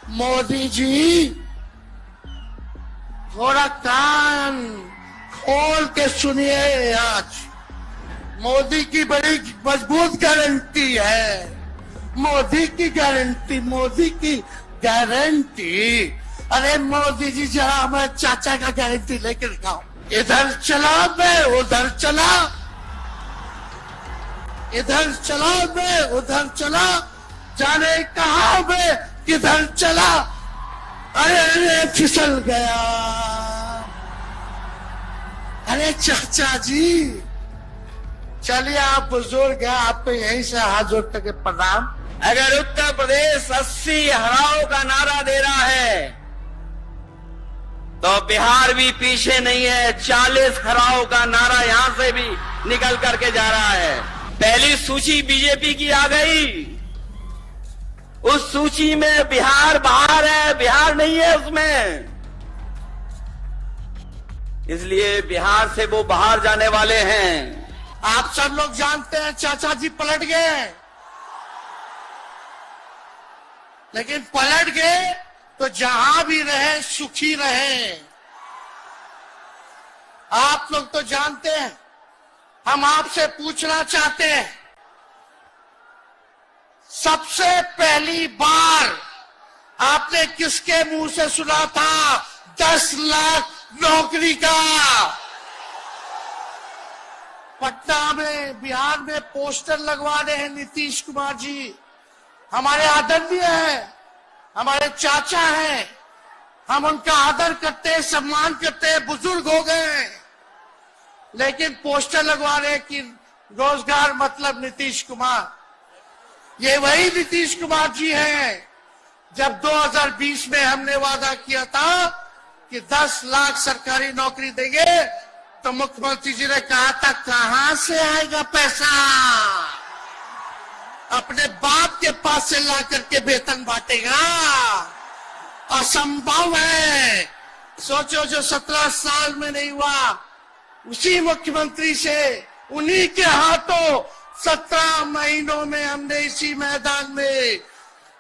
मोदी जी थोड़ा कान खोल के सुनिए। आज मोदी की बड़ी मजबूत गारंटी है। मोदी की गारंटी, मोदी की गारंटी। अरे मोदी जी जरा हमारे चाचा का गारंटी लेकर दिखाओ। इधर चला मैं उधर चला, इधर चला मैं उधर चला, जाने कहा मैं किधर चला। अरे अरे फिसल गया। अरे चाचा जी चलिए, आप बुजुर्ग हैं, आपको यहीं से हाथ जोड़ करके प्रणाम। अगर उत्तर प्रदेश 80 हराओ का नारा दे रहा है तो बिहार भी पीछे नहीं है। 40 हराओ का नारा यहां से भी निकल करके जा रहा है। पहली सूची बीजेपी की आ गई, उस सूची में बिहार बाहर है, बिहार नहीं है उसमें। इसलिए बिहार से वो बाहर जाने वाले हैं। आप सब लोग जानते हैं चाचा जी पलट गए, लेकिन पलट गए तो जहां भी रहे सुखी रहे। आप लोग तो जानते हैं, हम आपसे पूछना चाहते हैं, सबसे पहली बार आपने किसके मुंह से सुना था 10 लाख नौकरी का? पटना में, बिहार में पोस्टर लगवा रहे हैं नीतीश कुमार जी। हमारे आदरणीय हैं, हमारे चाचा हैं, हम उनका आदर करते हैं, सम्मान करते हैं, बुजुर्ग हो गए हैं, लेकिन पोस्टर लगवा रहे हैं कि रोजगार मतलब नीतीश कुमार। ये वही नीतीश कुमार जी हैं जब 2020 में हमने वादा किया था कि 10 लाख सरकारी नौकरी देंगे, तो मुख्यमंत्री जी ने कहा था कहां से आएगा पैसा? अपने बाप के पास से ला करके वेतन बांटेगा? असंभव है। सोचो, जो 17 साल में नहीं हुआ, उसी मुख्यमंत्री से, उन्हीं के हाथों 17 महीनों में हमने इसी मैदान में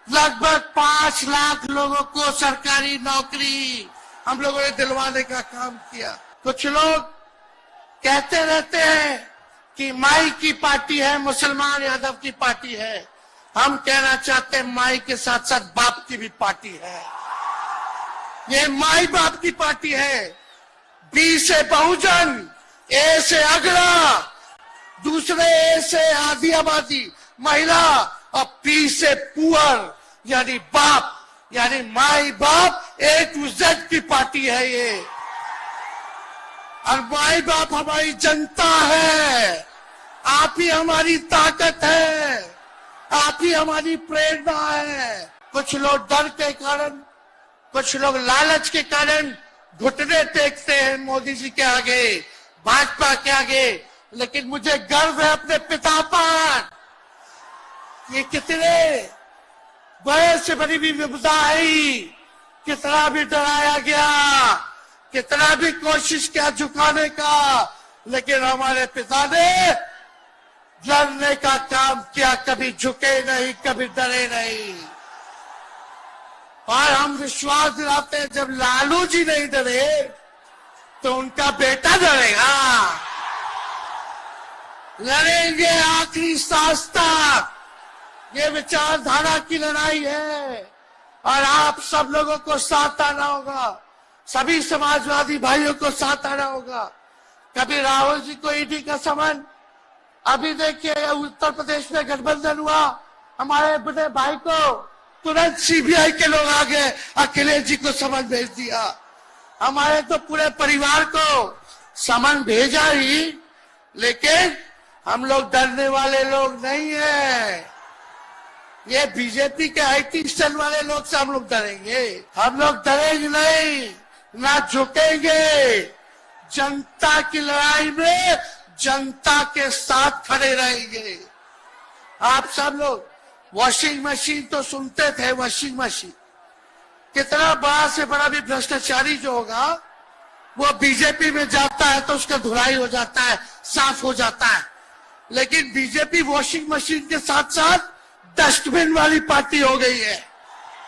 लगभग 5 लाख लोगों को सरकारी नौकरी हम लोगों ने दिलवाने का काम किया। कुछ लोग कहते रहते हैं कि माई की पार्टी है, मुसलमान यादव की पार्टी है। हम कहना चाहते हैं माई के साथ साथ बाप की भी पार्टी है। ये माई बाप की पार्टी है। बी से बहुजन, ए से अगड़ा, दूसरे ए से आधी आबादी महिला, और पी से पुअर यानी बाप, यानी माई बाप, A to Z की पार्टी है ये। और माई बाप हमारी जनता है। आप ही हमारी ताकत है, आप ही हमारी प्रेरणा है। कुछ लोग डर के कारण, कुछ लोग लालच के कारण घुटने टेकते हैं मोदी जी के आगे, भाजपा के आगे, लेकिन मुझे गर्व है अपने पिता पर। ये कितने बड़े से बड़ी भी विपदा आई, कितना भी डराया गया, कितना भी कोशिश किया झुकाने का, लेकिन हमारे पिता ने लड़ने का काम किया, कभी झुके नहीं, कभी डरे नहीं। और हम विश्वास दिलाते हैं, जब लालू जी नहीं डरे तो उनका बेटा डरेगा। लड़ेंगे आखिरी सांस तक। ये विचारधारा की लड़ाई है और आप सब लोगों को साथ आना होगा, सभी समाजवादी भाइयों को साथ आना होगा। कभी राहुल जी को ईडी का समन, अभी देखिए उत्तर प्रदेश में गठबंधन हुआ, हमारे बड़े भाई को तुरंत सीबीआई के लोग आ गए, अखिलेश जी को समन भेज दिया। हमारे तो पूरे परिवार को समन भेजा ही, लेकिन हम लोग डरने वाले लोग नहीं है। ये बीजेपी के आईटी सेल वाले लोग से हम लोग डरेंगे? हम लोग डरेंगे नहीं, ना झुकेंगे। जनता की लड़ाई में जनता के साथ खड़े रहेंगे। आप सब लोग वॉशिंग मशीन तो सुनते थे, वॉशिंग मशीन, कितना बड़ा से बड़ा भी भ्रष्टाचारी जो होगा वो बीजेपी में जाता है तो उसका धुलाई हो जाता है, साफ हो जाता है। लेकिन बीजेपी वॉशिंग मशीन के साथ साथ डस्टबिन वाली पार्टी हो गई है।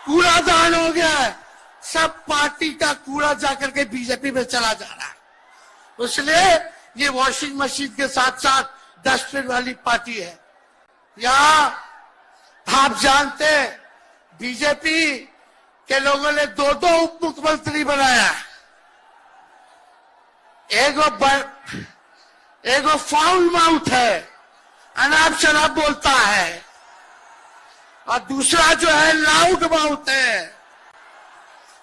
कूड़ादान हो गया है, सब पार्टी का कूड़ा जाकर के बीजेपी में चला जा रहा है। इसलिए ये वॉशिंग मशीन के साथ साथ डस्टबिन वाली पार्टी है। यहां आप जानते हैं बीजेपी के लोगों ने दो उप मुख्यमंत्री बनाया। एगो फाउल माउथ है, अनाप शनाप बोलता है, और दूसरा जो है लाउड माउथ है,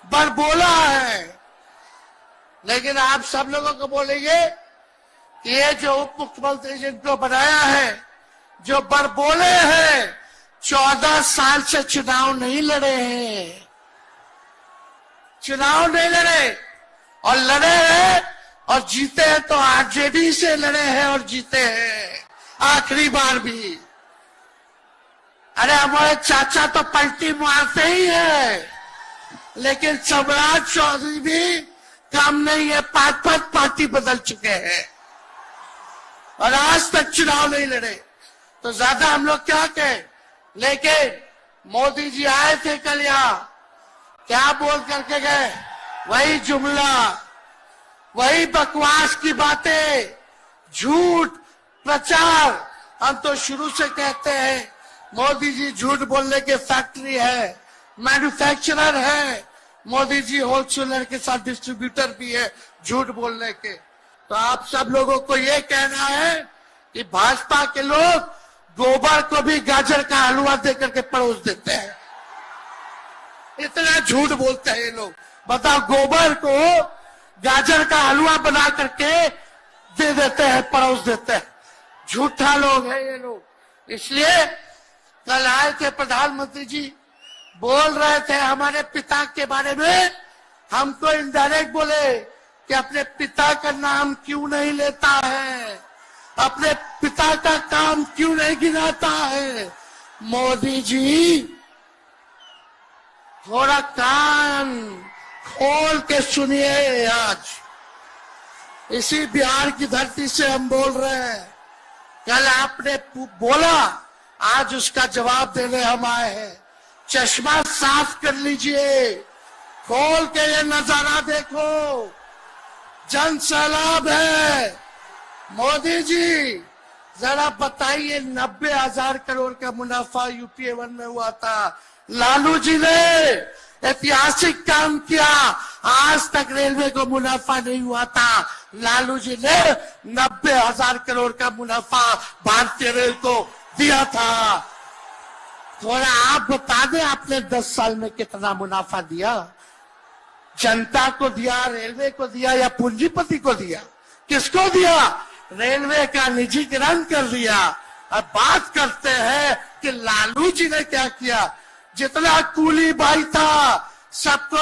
बड़बोला है। लेकिन आप सब लोगों को बोलेंगे कि ये जो उप मुख्यमंत्री जिनको बनाया है, जो बड़बोले हैं, 14 साल से चुनाव नहीं लड़े हैं, चुनाव नहीं लड़े, और लड़े हैं और जीते हैं तो आरजेडी से लड़े हैं और जीते हैं आखिरी बार भी। अरे हमारे चाचा तो पलटी मारते ही है, लेकिन सम्राट चौधरी भी काम नहीं है, 5 पार्टी बदल चुके हैं और आज तक चुनाव नहीं लड़े। तो ज्यादा हम लोग क्या कहें, लेकिन मोदी जी आए थे कल यहाँ, क्या बोल करके गए, वही जुमला, वही बकवास की बातें, झूठ प्रचार। हम तो शुरू से कहते हैं मोदी जी झूठ बोलने के फैक्ट्री है, मैन्युफैक्चरर है। मोदी जी होलसेलर के साथ डिस्ट्रीब्यूटर भी है झूठ बोलने के। तो आप सब लोगों को ये कहना है कि भाजपा के लोग गोबर को भी गाजर का हलवा देकर के परोस देते हैं। इतना झूठ बोलते हैं ये लोग। बताओ, गोबर को गाजर का हलवा बना करके दे देते हैं, परोस देते हैं। झूठा लोग हैं ये लोग। इसलिए कल आए थे प्रधानमंत्री जी, बोल रहे थे हमारे पिता के बारे में, हमको इनडायरेक्ट बोले कि अपने पिता का नाम क्यों नहीं लेता है, अपने पिता का काम क्यों नहीं गिनाता है। मोदी जी थोड़ा कान खोल के सुनिए। आज इसी बिहार की धरती से हम बोल रहे हैं, कल आपने बोला, आज उसका जवाब देने हम आए हैं। चश्मा साफ कर लीजिए, खोल के ये नजारा देखो, जन सैलाब है। मोदी जी जरा बताइए, 90,000 करोड़ का मुनाफा यूपीए 1 में हुआ था, लालू जी ने ऐतिहासिक काम किया, आज तक रेलवे को मुनाफा नहीं हुआ था। लालू जी ने 90,000 करोड़ का मुनाफा भारतीय रेल को दिया था। थोड़ा आप बता दें, आपने 10 साल में कितना मुनाफा दिया, जनता को दिया, रेलवे को दिया या पूंजीपति को दिया, किसको दिया? रेलवे का निजीकरण कर दिया। अब बात करते हैं कि लालू जी ने क्या किया। जितना कूली भाई था सबको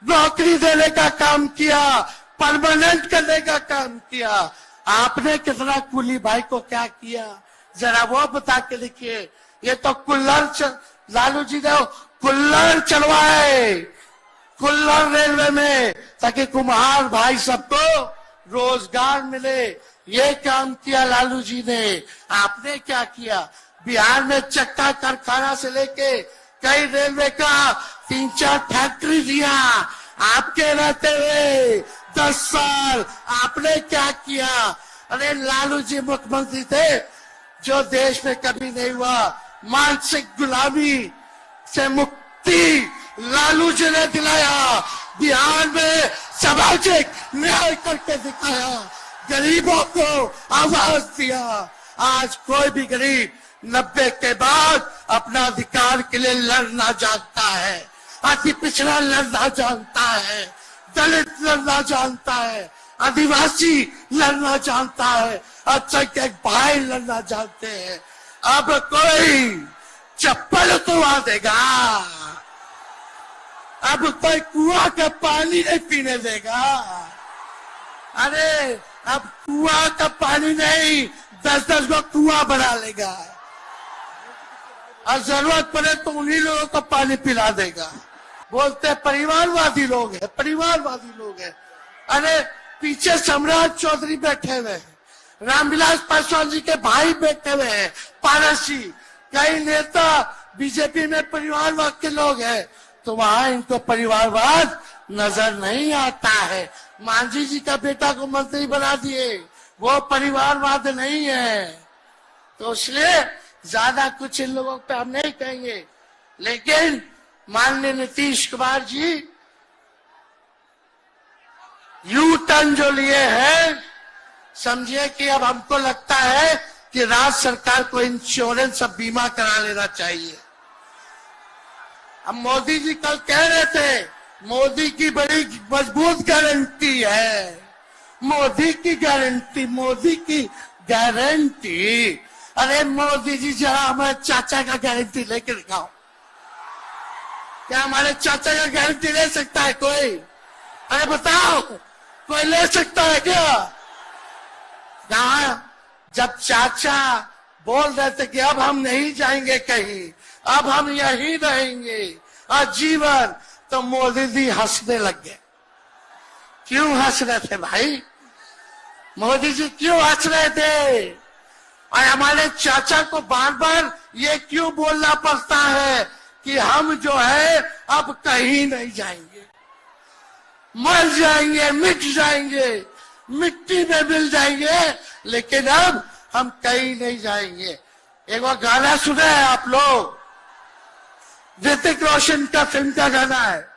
नौकरी देने का काम किया, परमानेंट करने का काम किया। आपने कितना कूली भाई को क्या किया, जरा वो बता के लिखिए। ये तो लालू जी ने कुल्लर चलवाए, कुल्लर रेलवे में, ताकि कुम्हार भाई सबको रोजगार मिले। ये काम किया लालू जी ने। आपने क्या किया? बिहार में चक्का कारखाना से लेके कई रेलवे का 3-4 फैक्ट्री दिया। आपके रहते हुए 10 साल आपने क्या किया? अरे लालू जी मुख्यमंत्री थे जो देश में कभी नहीं हुआ। मानसिक गुलामी से मुक्ति लालू जी ने दिलाया। बिहार में सामाजिक न्याय करके दिखाया, गरीबों को आवाज दिया। आज कोई भी गरीब 90 के बाद अपना अधिकार के लिए लड़ना जानता है, अति पिछड़ा लड़ना जानता है, दलित लड़ना जानता है, आदिवासी लड़ना जानता है, अल्पसंख्यक भाई लड़ना जानते हैं। अब कोई चप्पल उतरवा देगा, अब कोई कुआं का पानी नहीं पीने देगा। अरे अब कुआं का पानी नहीं, 10-10 को कुआं बना लेगा और जरूरत पड़े तो उन्हीं लोगों को पानी पिला देगा। बोलते परिवारवादी लोग हैं, परिवारवादी लोग हैं। अरे पीछे सम्राट चौधरी बैठे हुए हैं, रामविलास पासवान जी के भाई बैठे हुए हैं, पारसी, कई नेता बीजेपी में परिवारवाद के लोग हैं। तो वहां इनको परिवारवाद नजर नहीं आता है। मांझी जी का बेटा को मंत्री बना दिए, वो परिवारवाद नहीं है। तो इसलिए ज्यादा कुछ इन लोगों पे हम नहीं कहेंगे, लेकिन माननीय नीतीश कुमार जी यू टर्न जो लिए हैं, समझिए कि अब हमको लगता है कि राज्य सरकार को इंश्योरेंस और बीमा करा लेना चाहिए। अब मोदी जी कल कह रहे थे मोदी की बड़ी मजबूत गारंटी है, मोदी की गारंटी, मोदी की गारंटी। अरे मोदी जी जरा हमारे चाचा का गारंटी लेके दिखाओ। क्या हमारे चाचा का गारंटी ले सकता है कोई? अरे बताओ, कोई ले सकता है क्या? कहा जब चाचा बोल रहे थे कि अब हम नहीं जाएंगे कहीं, अब हम यहीं रहेंगे आजीवन, तो मोदी जी हंसने लग गए। क्यों हंस रहे थे भाई? मोदी जी क्यों हंस रहे थे? और हमारे चाचा को बार बार ये क्यों बोलना पड़ता है कि हम जो है अब कहीं नहीं जाएंगे, मर जाएंगे, मिट जाएंगे, मिट्टी में मिल जाएंगे, लेकिन अब हम कहीं नहीं जाएंगे। एक बार गाना सुना है आप लोग, ऋतिक रोशन का फिल्म का गाना है,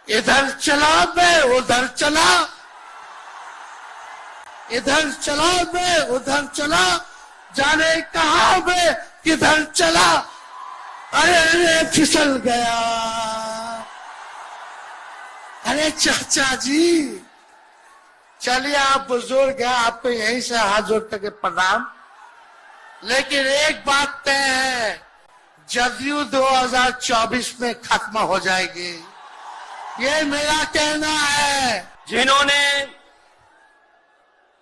इधर चला मैं उधर चला, इधर चला मैं उधर चला, जाने कहां मैं किधर चला, अरे फिसल गया। अरे चाचा जी, चलिए आप बुजुर्ग हैं, आपको यहीं से हाथ जोड़ करके प्रणाम। लेकिन एक बात तय है, जदयू 2024 में खत्म हो जाएगी, ये मेरा कहना है। जिन्होंने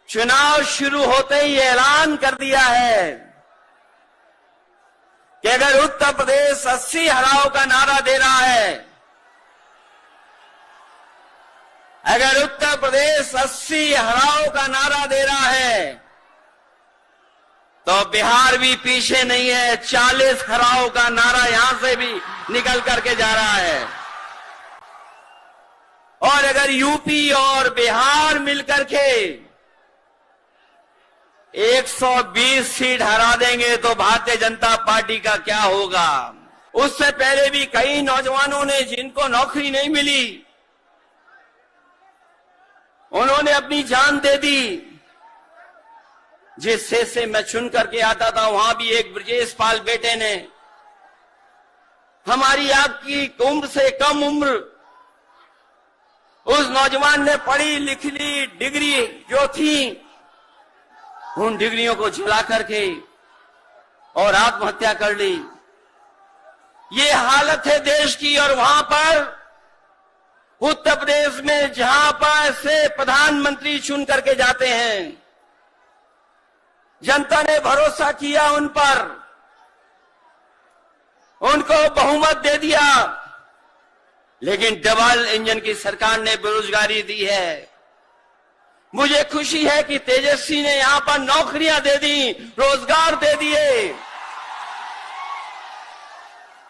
चुनाव शुरू होते ही ऐलान कर दिया है कि अगर उत्तर प्रदेश 80 हराओ का नारा दे रहा है, अगर उत्तर प्रदेश 80 हराओ का नारा दे रहा है, तो बिहार भी पीछे नहीं है। 40 हराओ का नारा यहां से भी निकल करके जा रहा है। और अगर यूपी और बिहार मिलकर के 120 सीट हरा देंगे तो भारतीय जनता पार्टी का क्या होगा? उससे पहले भी कई नौजवानों ने, जिनको नौकरी नहीं मिली, उन्होंने अपनी जान दे दी। जिस से मैं चुन करके आता था, वहां भी एक ब्रजेश पाल बेटे ने हमारी आपकी उम्र से कम उम्र, उस नौजवान ने पढ़ी लिख ली डिग्री जो थी, उन डिग्रियों को जला करके और आत्महत्या कर ली। ये हालत है देश की। और वहां पर उत्तर प्रदेश में जहां पर से प्रधानमंत्री चुन करके जाते हैं, जनता ने भरोसा किया उन पर, उनको बहुमत दे दिया, लेकिन डबल इंजन की सरकार ने बेरोजगारी दी है। मुझे खुशी है कि तेजस्वी ने यहां पर नौकरियां दे दी, रोजगार दे दिए।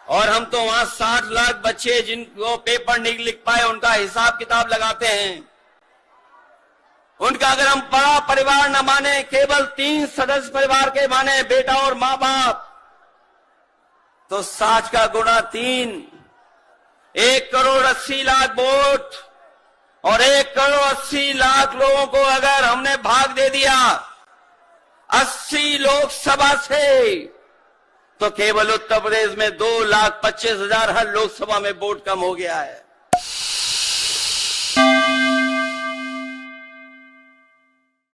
और हम तो वहां 60 लाख बच्चे जिनको पेपर नहीं लिख पाए, उनका हिसाब किताब लगाते हैं। उनका अगर हम बड़ा परिवार न माने, केवल 3 सदस्य परिवार के माने, बेटा और मां बाप, तो 60 का गुणा 3, 1,80,00,000 वोट और 1,80,00,000 लोगों को अगर हमने भाग दे दिया 80 लोकसभा से, तो केवल उत्तर प्रदेश में 2,25,000 हर लोकसभा में वोट कम हो गया है।